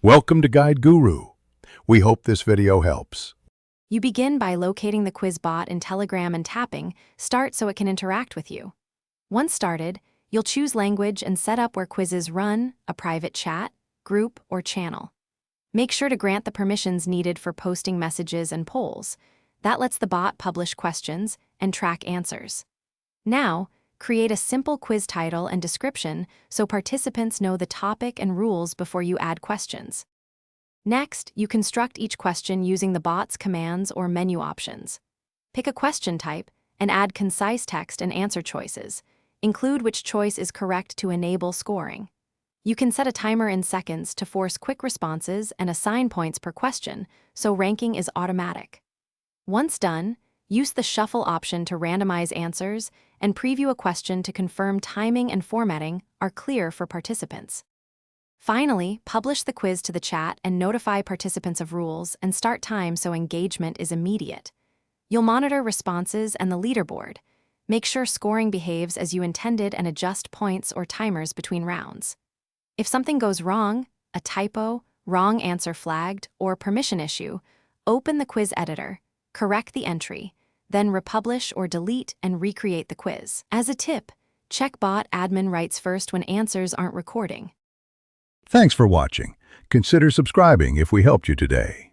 Welcome to Guide Guru. We hope this video helps. You begin by locating the quiz bot in Telegram and tapping Start so it can interact with you. Once started, you'll choose language and set up where quizzes run, a private chat, group, or channel. Make sure to grant the permissions needed for posting messages and polls. That lets the bot publish questions and track answers. Now, create a simple quiz title and description so participants know the topic and rules before you add questions. Next, you construct each question using the bot's commands or menu options. Pick a question type and add concise text and answer choices. Include which choice is correct to enable scoring. You can set a timer in seconds to force quick responses and assign points per question, so ranking is automatic. Once done, use the shuffle option to randomize answers and preview a question to confirm timing and formatting are clear for participants. Finally, publish the quiz to the chat and notify participants of rules and start time so engagement is immediate. You'll monitor responses and the leaderboard. Make sure scoring behaves as you intended and adjust points or timers between rounds. If something goes wrong, a typo, wrong answer flagged, or permission issue, open the quiz editor, correct the entry, then republish or delete and recreate the quiz. As a tip, check bot admin writes first when answers aren't recording. Thanks for watching. Consider subscribing if we helped you today.